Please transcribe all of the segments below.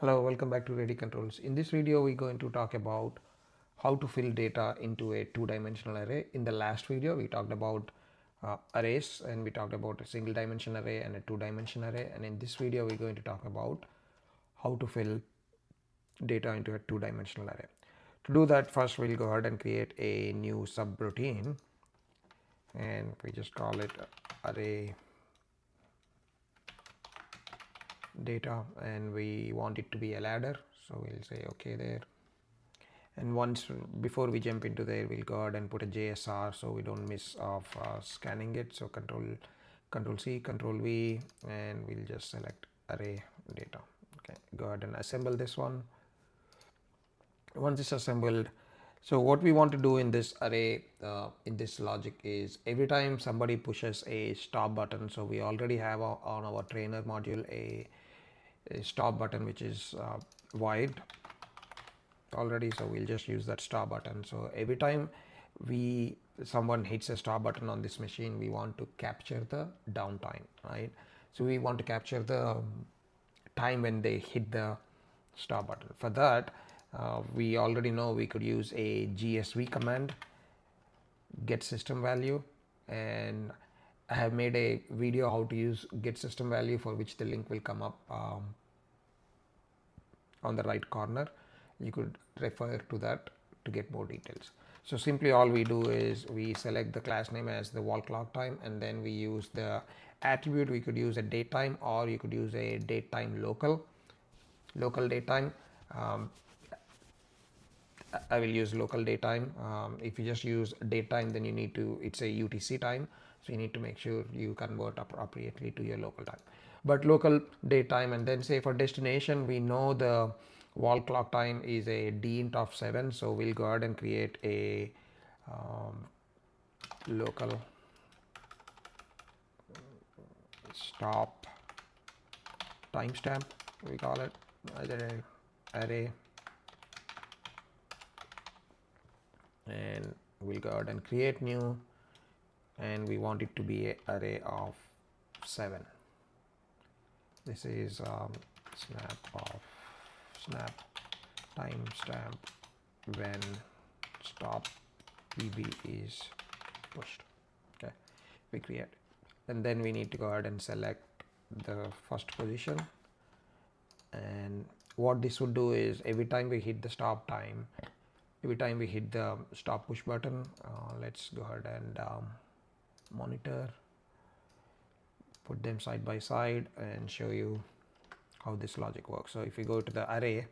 Hello, welcome back to Ready Controls. In this video, we're going to talk about how to fill data into a two-dimensional array. In the last video, we talked about arrays, and we talked about a single dimension array and a two-dimension array. And in this video, we're going to talk about how to fill data into a two-dimensional array. To do that, first we'll go ahead and create a new subroutine, and we just call it array data, and we want it to be a ladder, so we'll say okay there. And before we jump into there, we'll go ahead and put a JSR so we don't miss off scanning it. So control C, control V, and we'll just select array data. Okay, go ahead and assemble this one. Once it's assembled, so what we want to do in this array, in this logic, is every time somebody pushes a stop button, so we already have on our trainer module a stop button which is void already, so we'll just use that stop button. So every time someone hits a stop button on this machine, we want to capture the downtime, right? So we want to capture the time when they hit the stop button. For that, we already know we could use a GSV command, get system value, and I have made a video how to use get system value, for which the link will come up on the right corner. You could refer to that to get more details. So simply all we do is we select the class name as the wall clock time, and then we use the attribute. We could use a date time, or you could use a date time local date time. I will use local date time. If you just use date time, then it's a UTC time, so you need to make sure you convert appropriately to your local time. But local date time, and then say for destination, we know the wall clock time is a dint of 7, so we'll go ahead and create a local stop timestamp, we call it, either array, and we'll go ahead and create new, and we want it to be an array of 7. This is snap timestamp when stop pb is pushed. Okay, we create, and then we need to go ahead and select the first position. And what this would do is every time we hit the stop time, every time we hit the stop push button, let's go ahead and monitor, put them side by side, and show you how this logic works. So if we go to the array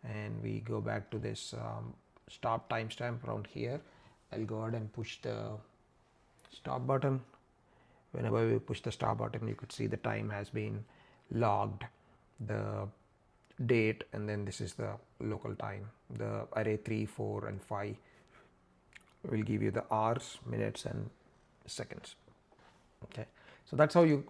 and we go back to this stop timestamp around here, I'll go ahead and push the stop button. Whenever we push the stop button, you could see the time has been logged, the date, and then this is the local time. The array 3, 4, and 5 will give you the hours, minutes, and seconds. Okay, so that's how you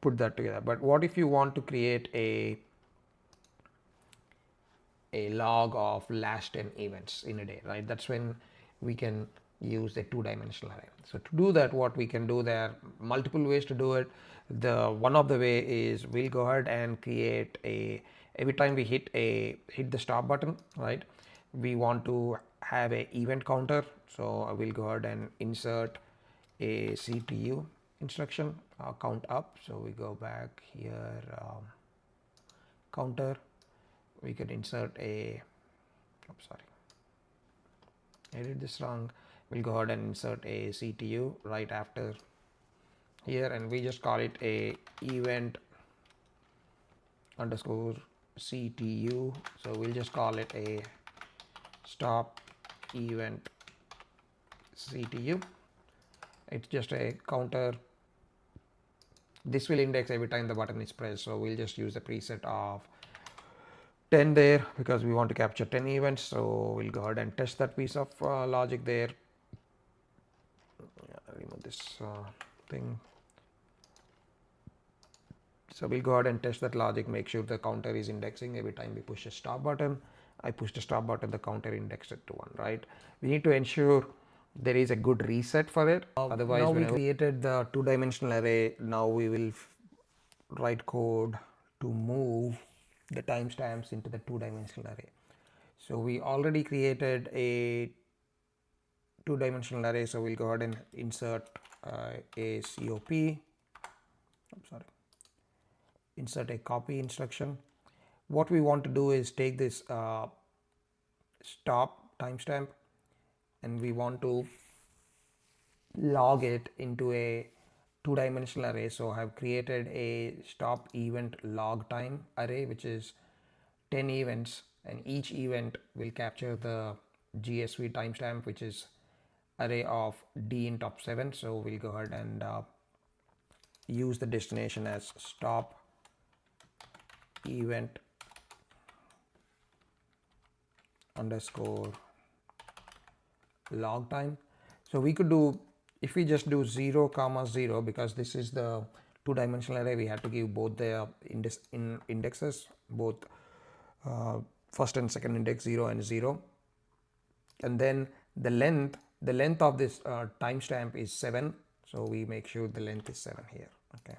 put that together. But what if you want to create a log of last 10 events in a day, right? That's when we can use a two-dimensional array. So to do that, what we can do, there are multiple ways to do it. The one of the way is we'll go ahead and create every time we hit the stop button, right, we want to have a event counter. So I will go ahead and insert a CTU instruction, count up. So we go back here, counter, we could insert a, I did this wrong. We'll go ahead and insert a CTU right after here, and we just call it a event underscore CTU. So we'll just call it a stop event CTU. It's just a counter. This will index every time the button is pressed, so we'll just use the preset of 10 there because we want to capture 10 events. So we'll go ahead and test that piece of logic there. Remove this thing. So we'll go ahead and test that logic, make sure the counter is indexing every time we push a stop button. I pushed a stop button, the counter indexed it to 1, right? We need to ensure there is a good reset for it. Otherwise, now we created the two-dimensional array. Now we will write code to move the timestamps into the two-dimensional array. So we already created a two-dimensional array, so we'll go ahead and insert a COP. I'm sorry, insert a copy instruction. What we want to do is take this stop timestamp and we want to log it into a two-dimensional array. So I have created a stop event log time array, which is 10 events, and each event will capture the GSV timestamp, which is array of d in top 7. So we'll go ahead and use the destination as stop event underscore log time. So we could do, if we just do 0 comma 0, because this is the two-dimensional array, we have to give both the indexes, both first and second index 0 and 0, and then the length of this timestamp is 7, so we make sure the length is 7 here. Okay,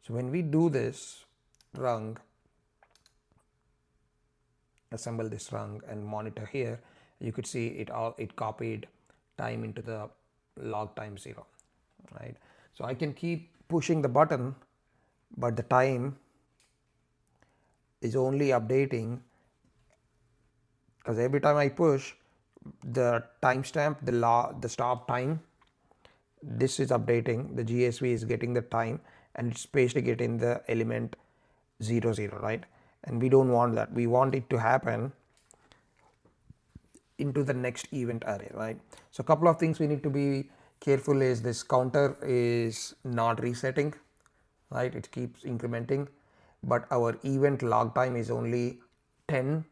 so when we do this rung, assemble this rung and monitor here, you could see it copied time into the log time 0, right? So I can keep pushing the button, but the time is only updating because every time I push the timestamp, the stop time, this is updating, the GSV is getting the time and it's pasting it in the element 0 0, right? And we don't want that. We want it to happen into the next event array, right? So a couple of things we need to be careful is this counter is not resetting, right? It keeps incrementing, but our event log time is only 10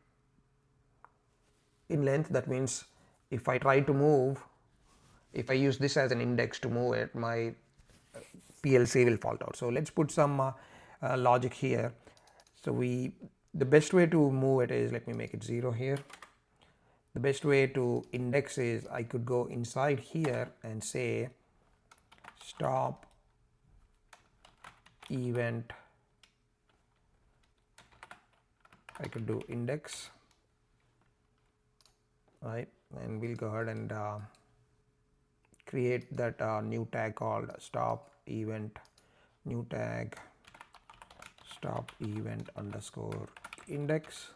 in length. That means if I try to move, if I use this as an index to move it, my PLC will fault out. So let's put some logic here. So the best way to move it is, let me make it 0 here. The best way to index is I could go inside here and say stop event, I could do index, right? And we'll go ahead and create that new tag called stop event, new tag stop event underscore index,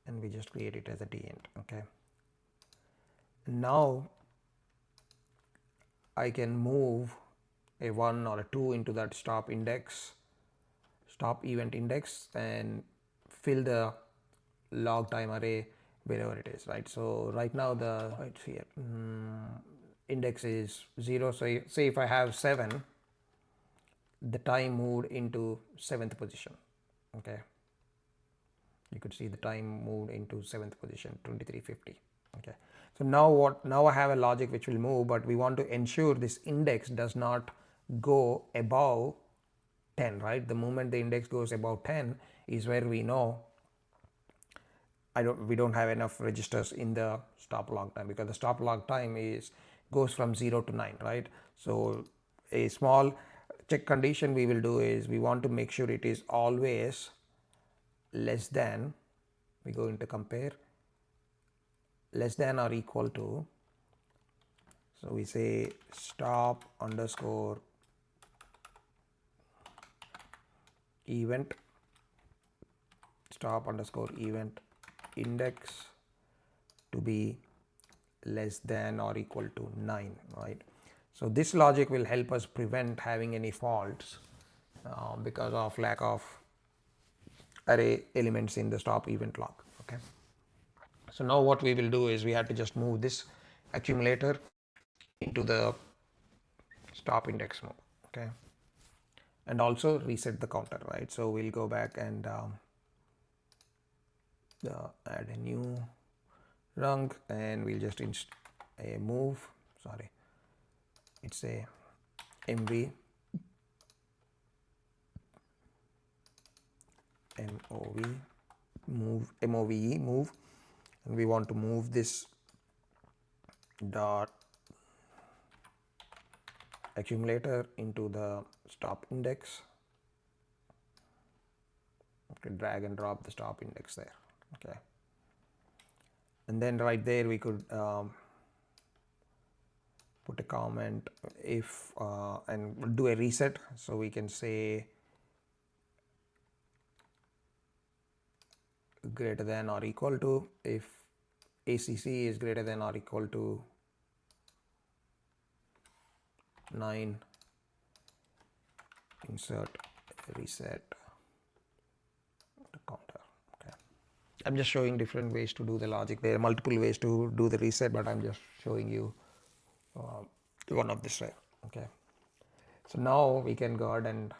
and we just create it as a dint. Okay, now I can move a 1 or a 2 into that stop index, stop event index, and fill the log time array wherever it is, right? So right now the right here index is 0. So say if I have 7, the time moved into 7th position. Okay, you could see the time moved into 7th position, 2350. Okay, so now I have a logic which will move, but we want to ensure this index does not go above 10, right? The moment the index goes above 10 is where we know we don't have enough registers in the stop log time, because the stop log time goes from 0 to 9, right? So a small check condition we will do is we want to make sure it is always less than, we go into compare, less than or equal to, so we say stop underscore event, stop underscore event index to be less than or equal to 9, right? So this logic will help us prevent having any faults because of lack of array elements in the stop event log. Okay, so now what we will do is we have to just move this accumulator into the stop index mode. Okay, and also reset the counter, right? So we'll go back and add a new rung, and we'll just a move, sorry, it's a MV move, and we want to move this dot accumulator into the stop index. Okay, drag and drop the stop index there. Okay, and then right there we could put a comment if and do a reset. So we can say greater than or equal to if ACC is greater than or equal to 9, insert reset the counter. Okay, I'm just showing different ways to do the logic. There are multiple ways to do the reset, but I'm just showing you one of this way. Okay, so now we can go ahead and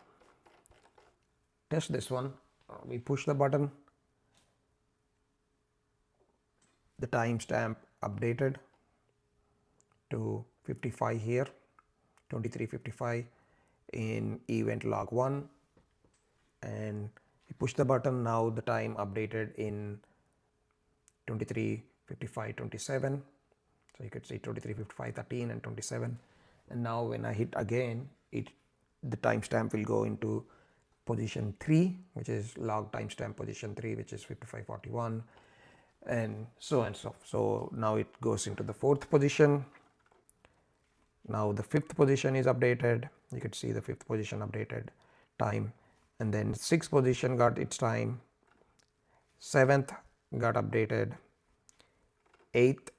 test this one. We push the button, the timestamp updated to 55 here, 23:55 in event log 1, and we push the button. Now the time updated in 23:55:27. So you could see 23:55:13 and 27. And now when I hit again, the timestamp will go into position 3, which is log timestamp position 3, which is 55:41, and so and so. So now it goes into the 4th position. Now the 5th position is updated. You could see the 5th position updated time, and then 6th position got its time, 7th got updated, 8th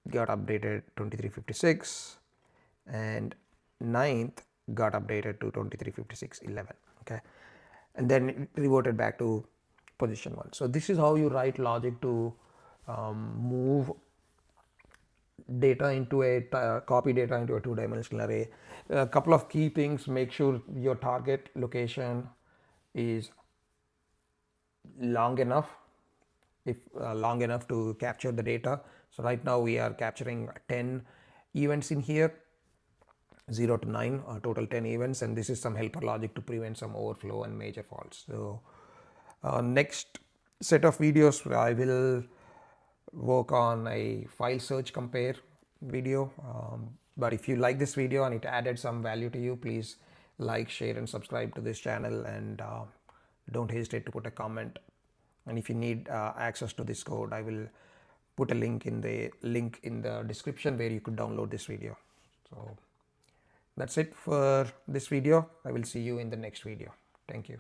got updated 23:56, and 9th got updated to 23:56:11. Okay, and then it reverted back to position 1. So this is how you write logic to move data into a copy data into a 2-dimensional array. A couple of key things: make sure your target location is long enough, if long enough to capture the data. So right now we are capturing 10 events in here, 0 to 9, total 10 events, and this is some helper logic to prevent some overflow and major faults. So next set of videos I will work on a file search compare video. But if you like this video and it added some value to you, please like, share and subscribe to this channel, and don't hesitate to put a comment. And if you need access to this code, I will put a link in the description where you could download this video. So that's it for this video. I will see you in the next video. Thank you.